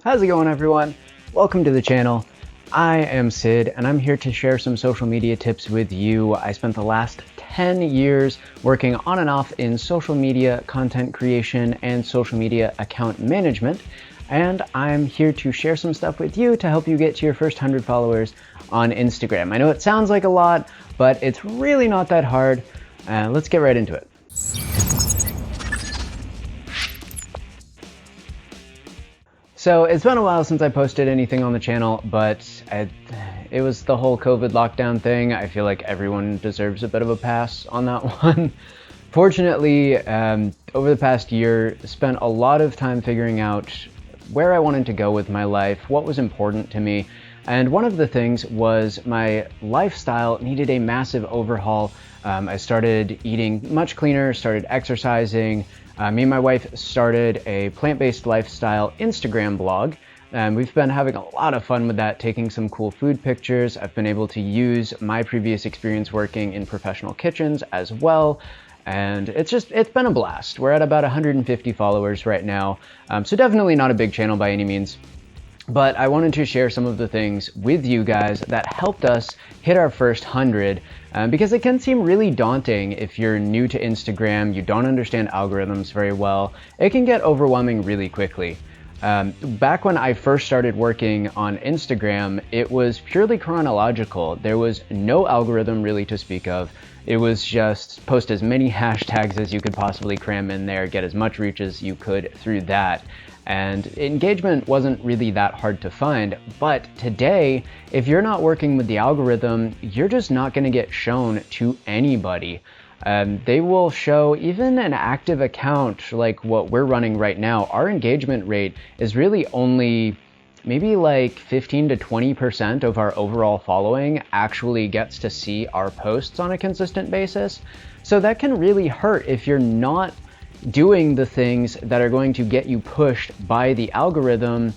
How's it going, everyone? Welcome to the channel. I am Sid and I'm here to share some social media tips with you. I spent the last 10 years working on and off in social media content creation and social media account management, and I'm here to share some stuff with you to help you get to your first 100 followers on Instagram. I know it sounds like a lot, but it's really not that hard. Let's get right into it. So it's been a while since I posted anything on the channel, but it was the whole COVID lockdown thing. I feel like everyone deserves a bit of a pass on that one. Fortunately, over the past year, spent a lot of time figuring out where I wanted to go with my life, what was important to me. And one of the things was my lifestyle needed a massive overhaul. I started eating much cleaner, started exercising. Me and my wife started a plant-based lifestyle Instagram blog, and we've been having a lot of fun with that, taking some cool food pictures. I've been able to use my previous experience working in professional kitchens as well, and it's been a blast. We're at about 150 followers right now, so definitely not a big channel by any means. But I wanted to share some of the things with you guys that helped us hit our first 100, because it can seem really daunting if you're new to Instagram, you don't understand algorithms very well. It can get overwhelming really quickly. Back when I first started working on Instagram, it was purely chronological. There was no algorithm really to speak of. It was just post as many hashtags as you could possibly cram in there, get as much reach as you could through that. And engagement wasn't really that hard to find, but today, if you're not working with the algorithm, you're just not going to get shown to anybody. They will show even an active account like what we're running right now. Our engagement rate is really only maybe like 15 to 20% of our overall following actually gets to see our posts on a consistent basis. So that can really hurt if you're not doing the things that are going to get you pushed by the algorithm.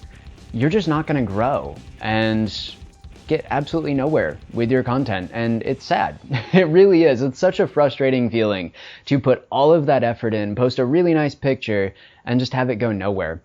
You're just not going to grow and get absolutely nowhere with your content. And it's sad. It really is. It's such a frustrating feeling to put all of that effort in, post a really nice picture, and just have it go nowhere.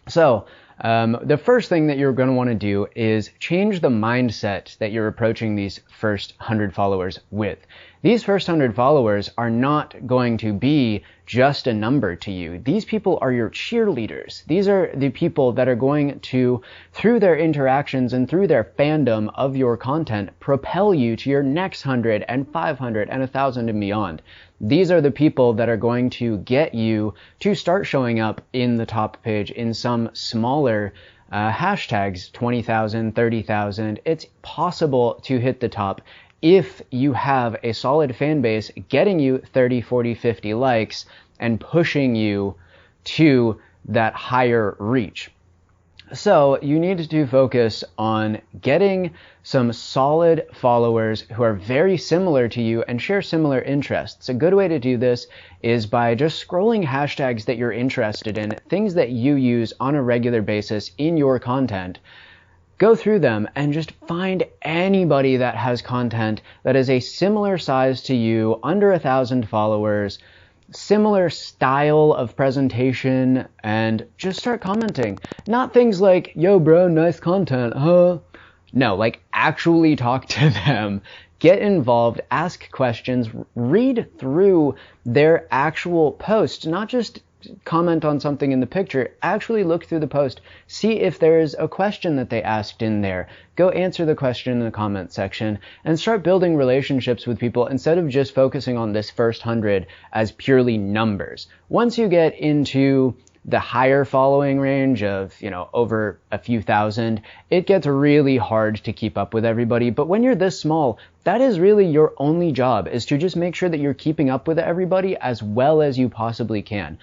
So the first thing that you're going to want to do is change the mindset that you're approaching these first 100 followers with. These first 100 followers are not going to be just a number to you. These people are your cheerleaders. These are the people that are going to, through their interactions and through their fandom of your content, propel you to your next 100 and 500 and 1,000 and beyond. These are the people that are going to get you to start showing up in the top page in some smaller hashtags, 20,000, 30,000. It's possible to hit the top if you have a solid fan base getting you 30, 40, 50 likes and pushing you to that higher reach. So you need to focus on getting some solid followers who are very similar to you and share similar interests. A good way to do this is by just scrolling hashtags that you're interested in, things that you use on a regular basis in your content. Go through them and just find anybody that has content that is a similar size to you, under 1,000 followers, similar style of presentation, and just start commenting. Not things like, yo bro, nice content, huh? No, like actually talk to them, get involved, ask questions, read through their actual post, not just comment on something in the picture. Actually look through the post, see if there's a question that they asked in there. Go answer the question in the comment section and start building relationships with people instead of just focusing on this first 100 as purely numbers. Once you get into the higher following range of, over a few thousand, it gets really hard to keep up with everybody. But when you're this small, that is really your only job, is to just make sure that you're keeping up with everybody as well as you possibly can.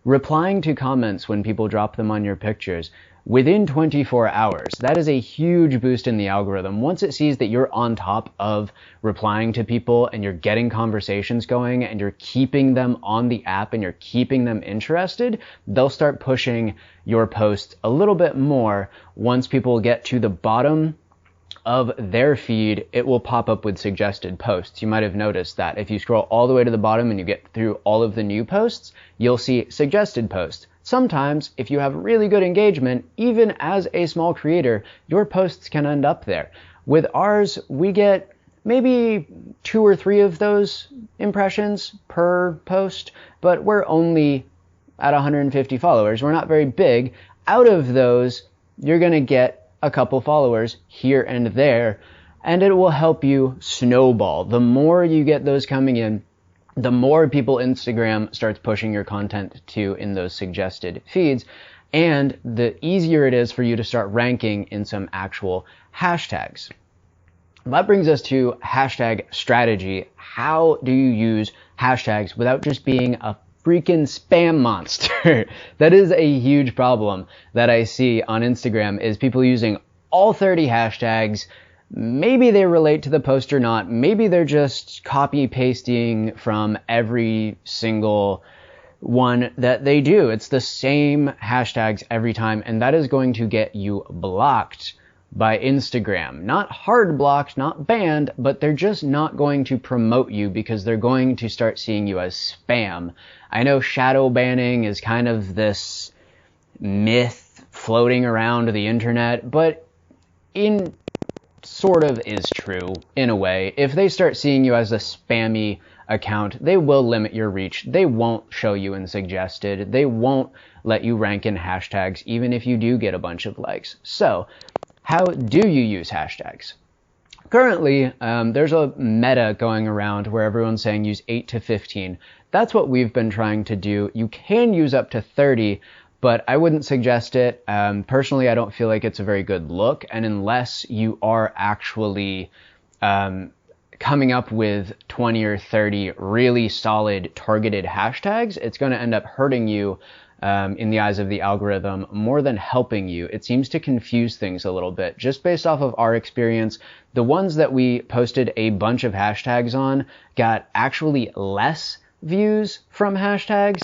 Replying to comments when people drop them on your pictures within 24 hours. That is a huge boost in the algorithm. Once it sees that you're on top of replying to people and you're getting conversations going and you're keeping them on the app and you're keeping them interested, they'll start pushing your posts a little bit more once people get to the bottom of their feed, it will pop up with suggested posts. You might have noticed that if you scroll all the way to the bottom and you get through all of the new posts, you'll see suggested posts. Sometimes, if you have really good engagement, even as a small creator, your posts can end up there. With ours, we get maybe 2 or 3 of those impressions per post, but we're only at 150 followers. We're not very big. Out of those, you're going to get a couple followers here and there, and it will help you snowball. The more you get those coming in, the more people Instagram starts pushing your content to in those suggested feeds, and the easier it is for you to start ranking in some actual hashtags. That brings us to hashtag strategy. How do you use hashtags without just being a freaking spam monster? That is a huge problem that I see on Instagram, is people using all 30 hashtags. Maybe they relate to the post or not. Maybe they're just copy pasting from every single one that they do. It's the same hashtags every time, and that is going to get you blocked by Instagram. Not hard blocked, not banned, but they're just not going to promote you because they're going to start seeing you as spam. I know shadow banning is kind of this myth floating around the internet, but in sort of is true in a way. If they start seeing you as a spammy account, they will limit your reach. They won't show you in suggested. They won't let you rank in hashtags, even if you do get a bunch of likes. So, how do you use hashtags? Currently, there's a meta going around where everyone's saying use 8 to 15. That's what we've been trying to do. You can use up to 30, but I wouldn't suggest it. Personally, I don't feel like it's a very good look, and unless you are actually coming up with 20 or 30 really solid targeted hashtags, it's going to end up hurting you in the eyes of the algorithm more than helping you. It seems to confuse things a little bit. Just based off of our experience, the ones that we posted a bunch of hashtags on got actually less views from hashtags,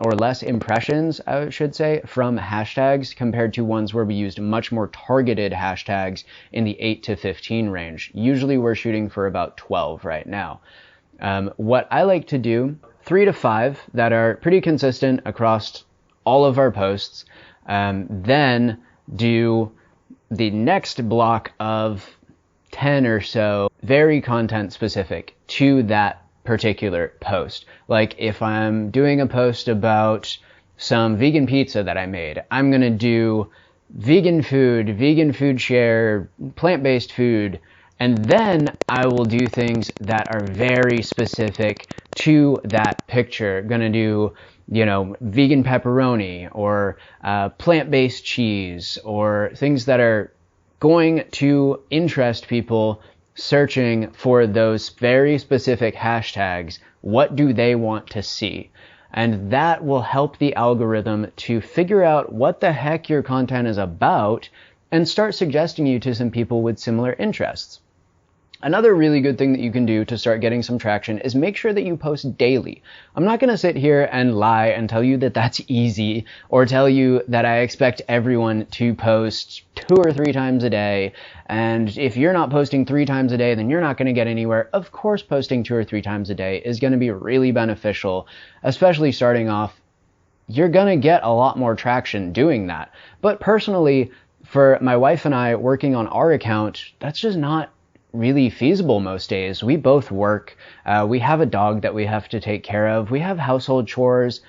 or less impressions, I should say, from hashtags compared to ones where we used much more targeted hashtags in the 8 to 15 range. Usually we're shooting for about 12 right now. What I like to do, 3 to 5 that are pretty consistent across all of our posts, then do the next block of 10 or so very content specific to that particular post. Like if I'm doing a post about some vegan pizza that I made, I'm going to do vegan food share, plant-based food, and then I will do things that are very specific to that picture. Going to do, vegan pepperoni or plant-based cheese, or things that are going to interest people searching for those very specific hashtags. What do they want to see? And that will help the algorithm to figure out what the heck your content is about and start suggesting you to some people with similar interests. Another really good thing that you can do to start getting some traction is make sure that you post daily. I'm not going to sit here and lie and tell you that that's easy, or tell you that I expect everyone to post 2 or 3 times a day, and if you're not posting 3 times a day, then you're not going to get anywhere. Of course, posting 2 or 3 times a day is going to be really beneficial, especially starting off. You're going to get a lot more traction doing that. But personally, for my wife and I working on our account, that's just not really feasible most days. We both work. We have a dog that we have to take care of. We have household chores.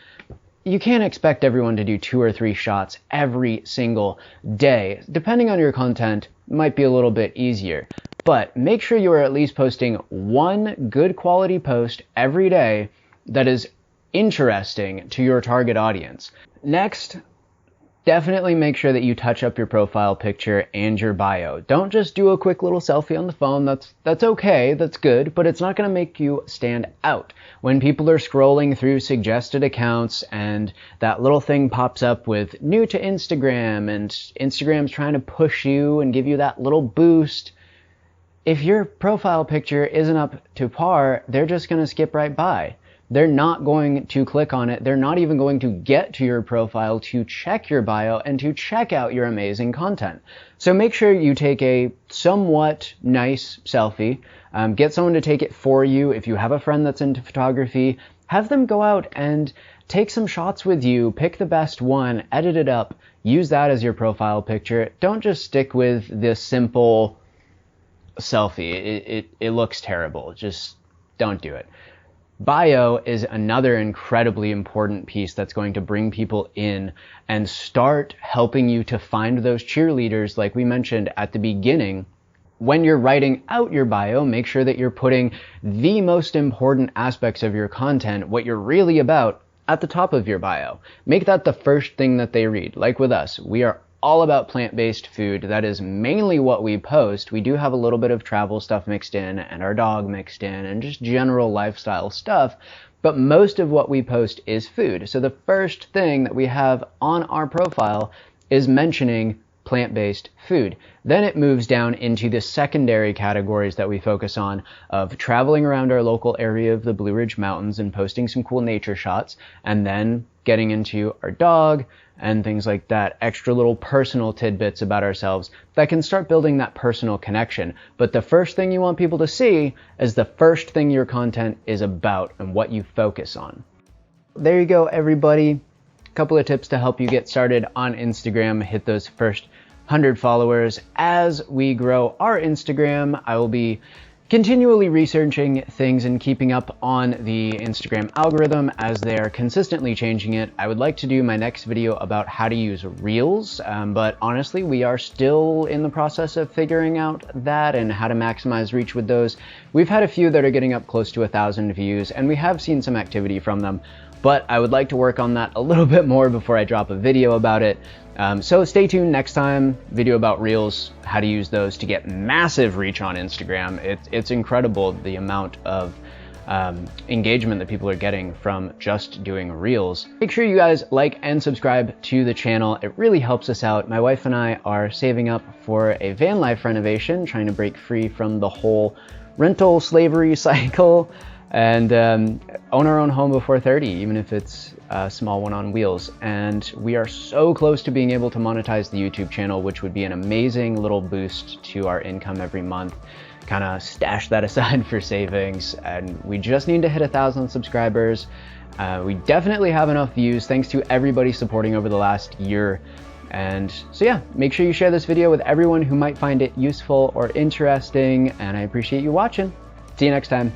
You can't expect everyone to do 2 or 3 shots every single day. Depending on your content, it might be a little bit easier. But make sure you are at least posting 1 good quality post every day that is interesting to your target audience. Next, definitely make sure that you touch up your profile picture and your bio. Don't just do a quick little selfie on the phone. That's okay, that's good, but it's not going to make you stand out. When people are scrolling through suggested accounts and that little thing pops up with new to Instagram, and Instagram's trying to push you and give you that little boost, if your profile picture isn't up to par, they're just going to skip right by. they're not going to click on it. They're not even going to get to your profile to check your bio and to check out your amazing content. So make sure you take a somewhat nice selfie. Get someone to take it for you. If you have a friend that's into photography, have them go out and take some shots with you, pick the best one, edit it up, use that as your profile picture. Don't just stick with this simple selfie. It looks terrible. Just don't do it. Bio is another incredibly important piece that's going to bring people in and start helping you to find those cheerleaders like we mentioned at the beginning. When you're writing out your bio, make sure that you're putting the most important aspects of your content, what you're really about, at the top of your bio. Make that the first thing that they read. Like with us, we are all about plant-based food. That is mainly what we post. We do have a little bit of travel stuff mixed in and our dog mixed in and just general lifestyle stuff, but most of what we post is food. So the first thing that we have on our profile is mentioning plant-based food. Then it moves down into the secondary categories that we focus on of traveling around our local area of the Blue Ridge Mountains and posting some cool nature shots, and then getting into our dog and things like that, extra little personal tidbits about ourselves that can start building that personal connection. But the first thing you want people to see is the first thing your content is about and what you focus on. There you go, everybody. Couple of tips to help you get started on Instagram, hit those first 100 followers. As we grow our Instagram, I will be continually researching things and keeping up on the Instagram algorithm as they're consistently changing it. I would like to do my next video about how to use Reels, but honestly, we are still in the process of figuring out that and how to maximize reach with those. We've had a few that are getting up close to 1,000 views, and we have seen some activity from them, but I would like to work on that a little bit more before I drop a video about it. So stay tuned next time, video about Reels, how to use those to get massive reach on Instagram. It's incredible the amount of engagement that people are getting from just doing Reels. Make sure you guys like and subscribe to the channel. It really helps us out. My wife and I are saving up for a van life renovation, trying to break free from the whole rental slavery cycle and own our own home before 30, even if it's a small one on wheels. And we are so close to being able to monetize the YouTube channel, which would be an amazing little boost to our income every month. Kind of stash that aside for savings, and we just need to hit 1,000 subscribers. We definitely have enough views thanks to everybody supporting over the last year. And so yeah, make sure you share this video with everyone who might find it useful or interesting, and I appreciate you watching. See you next time.